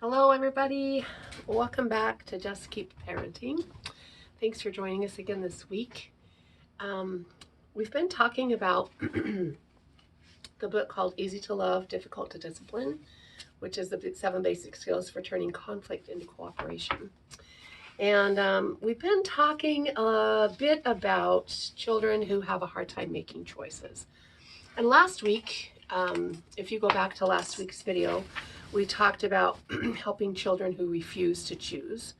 Hello everybody, welcome back to Just Keep Parenting. Thanks for joining us again this week. We've been talking about the book called Easy to Love, Difficult to Discipline, which is the 7 basic skills for turning conflict into cooperation. And we've been talking a bit about children who have a hard time making choices. And last week, if you go back to last week's video, we talked about helping children who refuse to choose,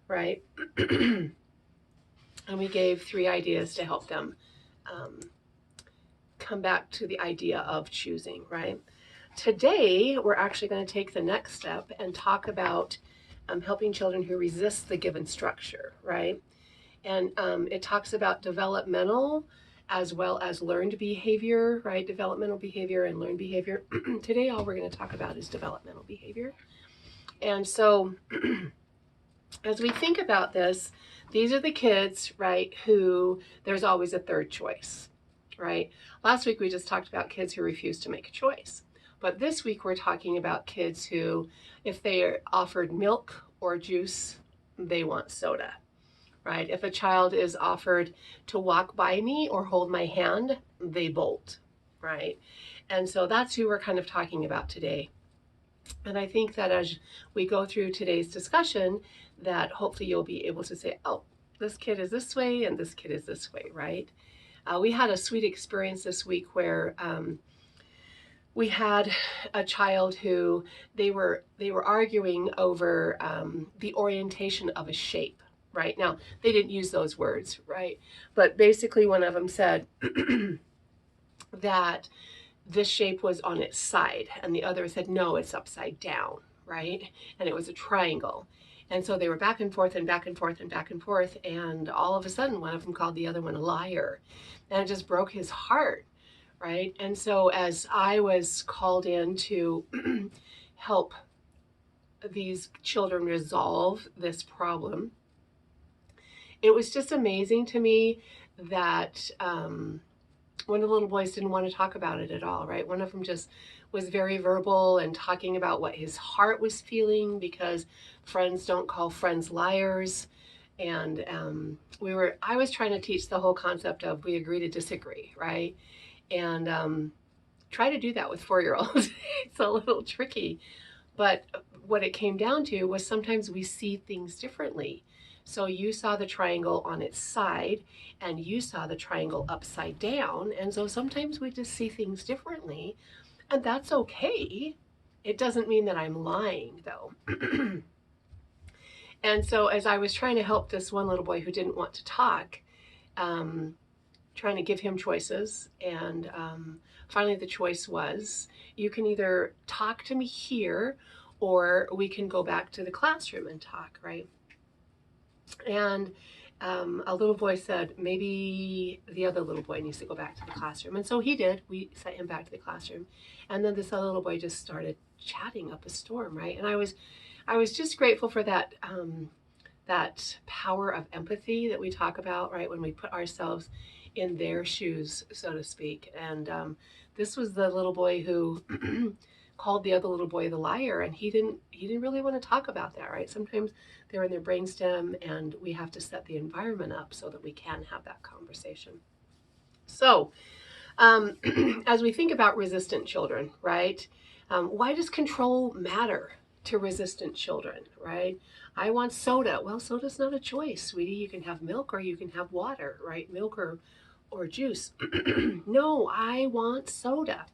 right? And we gave 3 ideas to help them come back to the idea of choosing, right? Today, we're actually going to take the next step and talk about helping children who resist the given structure, right? And it talks about developmental as well as learned behavior, right? Developmental behavior and learned behavior. Today, all we're going to talk about is developmental behavior. And so as we think about this, these are the kids, right, who there's always a third choice, right? Last week, we just talked about kids who refuse to make a choice. But this week, we're talking about kids who, if they are offered milk or juice, they want soda. Right? If a child is offered to walk by me or hold my hand, they bolt, right? And so that's who we're kind of talking about today. And I think that as we go through today's discussion, that hopefully you'll be able to say, oh, this kid is this way and this kid is this way, right? We had a sweet experience this week where we had a child who they were arguing over the orientation of a shape. Right now, they didn't use those words, right? But basically, one of them said that this shape was on its side, and the other said, no, it's upside down, right? And it was a triangle. And so they were back and forth and back and forth and back and forth, and all of a sudden, one of them called the other one a liar, and it just broke his heart, right? And so as I was called in to help these children resolve this problem, it was just amazing to me that one of the little boys didn't want to talk about it at all, right? One of them just was very verbal and talking about what his heart was feeling because friends don't call friends liars. And I was trying to teach the whole concept of we agree to disagree, right? And try to do that with 4-year-olds. It's a little tricky. But what it came down to was sometimes we see things differently. So you saw the triangle on its side and you saw the triangle upside down. And so sometimes we just see things differently, and that's okay. It doesn't mean that I'm lying though. And so as I was trying to help this one little boy who didn't want to talk, trying to give him choices, and finally the choice was, you can either talk to me here or we can go back to the classroom and talk, right? And a little boy said, maybe the other little boy needs to go back to the classroom. And so he did. We sent him back to the classroom. And then this other little boy just started chatting up a storm, right? And I was just grateful for that, that power of empathy that we talk about, right? When we put ourselves in their shoes, so to speak. And this was the little boy who called the other little boy the liar, and he didn't really want to talk about that, right? Sometimes they're in their brainstem, and we have to set the environment up so that we can have that conversation. So as we think about resistant children, right? Why does control matter to resistant children, right? I want soda. Well, soda's not a choice, sweetie. You can have milk or you can have water, right? Milk or juice. No, I want soda,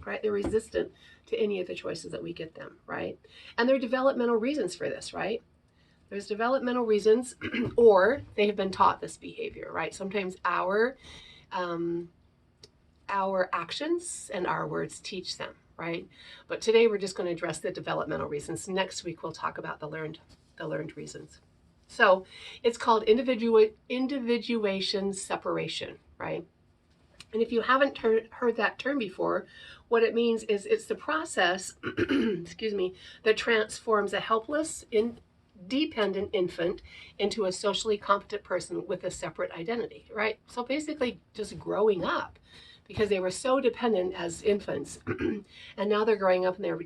right? They're resistant to any of the choices that we get them, right? And there are developmental reasons for this, right? There's developmental reasons, or they have been taught this behavior, right? Sometimes our actions and our words teach them, right? But today we're just going to address the developmental reasons. Next week we'll talk about the learned reasons. So it's called individuation separation, right? And if you haven't heard that term before, what it means is it's the process, excuse me, that transforms a helpless, dependent infant into a socially competent person with a separate identity, right? So basically just growing up, because they were so dependent as infants, and now they're growing up and they're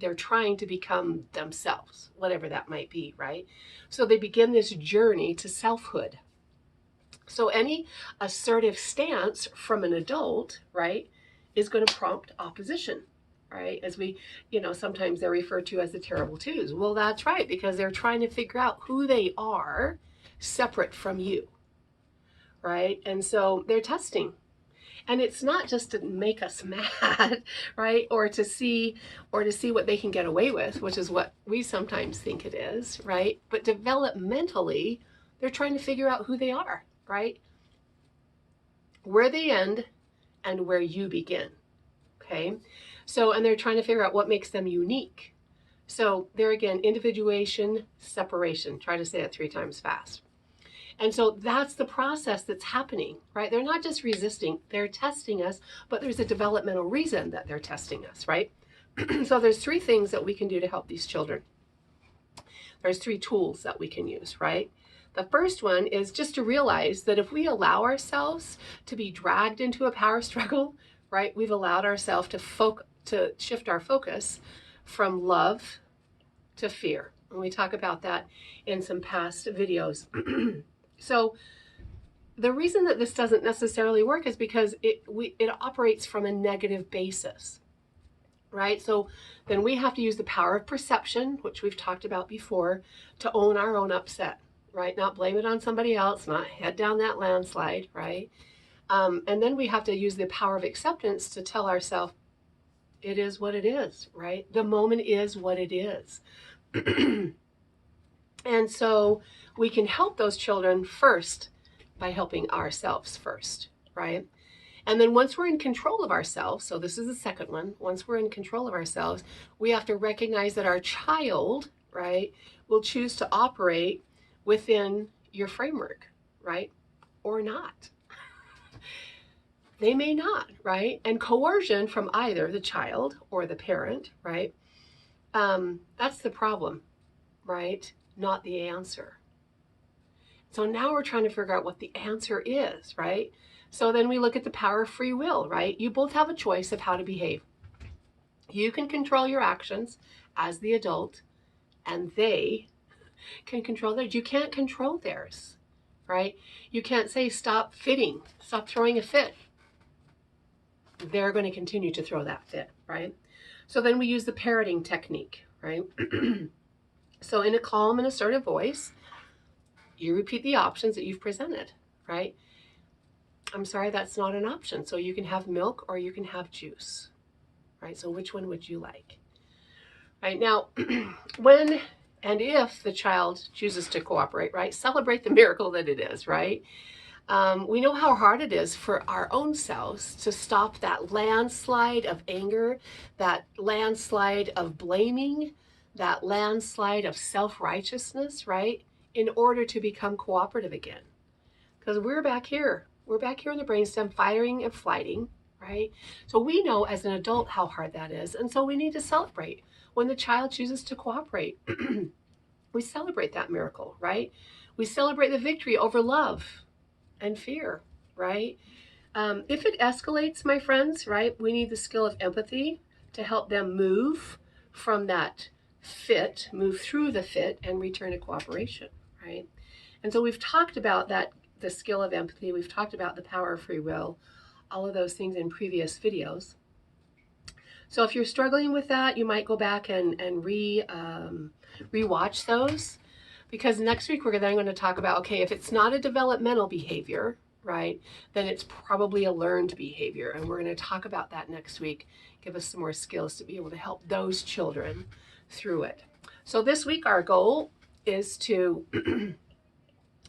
they're trying to become themselves, whatever that might be, right? So they begin this journey to selfhood. So any assertive stance from an adult, right, is going to prompt opposition, right? As we, sometimes they're referred to as the terrible twos. Well, that's right, because they're trying to figure out who they are separate from you, right? And so they're testing. And it's not just to make us mad, right? Or to see what they can get away with, which is what we sometimes think it is, right? But developmentally, they're trying to figure out who they are, right? Where they end and where you begin. Okay? So, and they're trying to figure out what makes them unique. So there again, individuation, separation. Try to say it 3 times fast. And so that's the process that's happening, right? They're not just resisting, they're testing us, but there's a developmental reason that they're testing us, right? So there's 3 things that we can do to help these children. There's 3 tools that we can use, right? The first one is just to realize that if we allow ourselves to be dragged into a power struggle, right, we've allowed ourselves to shift our focus from love to fear. And we talk about that in some past videos. So the reason that this doesn't necessarily work is because it operates from a negative basis, right? So then we have to use the power of perception, which we've talked about before, to own our own upset, right? Not blame it on somebody else, not head down that landslide, right? And then we have to use the power of acceptance to tell ourselves, it is what it is, right? The moment is what it is. And so we can help those children first by helping ourselves first, right? And then once we're in control of ourselves, so this is the second one, once we're in control of ourselves, we have to recognize that our child, right, will choose to operate within your framework, right? Or not. They may not, right? And coercion from either the child or the parent, right? That's the problem, right? Not the answer. So now we're trying to figure out what the answer is, right? So then we look at the power of free will, right? You both have a choice of how to behave. You can control your actions as the adult, and they can control theirs. You can't control theirs, right? You can't say, stop fitting, stop throwing a fit. They're going to continue to throw that fit, right? So then we use the parroting technique, right? So in a calm and assertive voice, you repeat the options that you've presented, right? I'm sorry, that's not an option. So you can have milk or you can have juice, right? So which one would you like? Right now, when and if the child chooses to cooperate, right? Celebrate the miracle that it is, right? We know how hard it is for our own selves to stop that landslide of anger, that landslide of blaming, that landslide of self-righteousness, right? In order to become cooperative again. Because we're back here in the brainstem, firing and flighting, right? So we know as an adult how hard that is. And so we need to celebrate when the child chooses to cooperate. We celebrate that miracle, right? We celebrate the victory over love and fear, right? If it escalates, my friends, right, we need the skill of empathy to help them move from that fit, move through the fit, and return to cooperation, right? And so we've talked about that, the skill of empathy. We've talked about the power of free will, all of those things in previous videos. So if you're struggling with that, you might go back and rewatch those, because next week we're then going to talk about, okay, if it's not a developmental behavior, right, then it's probably a learned behavior. And we're going to talk about that next week, give us some more skills to be able to help those children through it. So this week our goal is to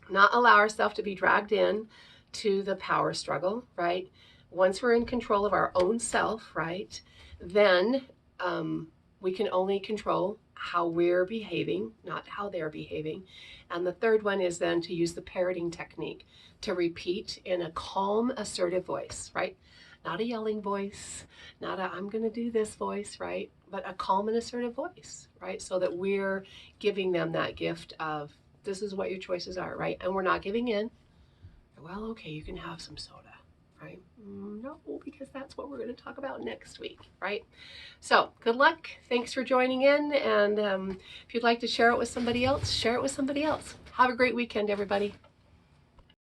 not allow ourselves to be dragged in to the power struggle, right? Once we're in control of our own self, right, then we can only control how we're behaving, not how they're behaving. And the third one is then to use the parroting technique to repeat in a calm, assertive voice, right? Not a yelling voice, not a I'm going to do this voice, right? But a calm and assertive voice, right? So that we're giving them that gift of this is what your choices are, right? And we're not giving in. Well, okay, you can have some soda, right? No, because that's what we're going to talk about next week, right? So good luck. Thanks for joining in. And if you'd like to share it with somebody else, share it with somebody else. Have a great weekend, everybody.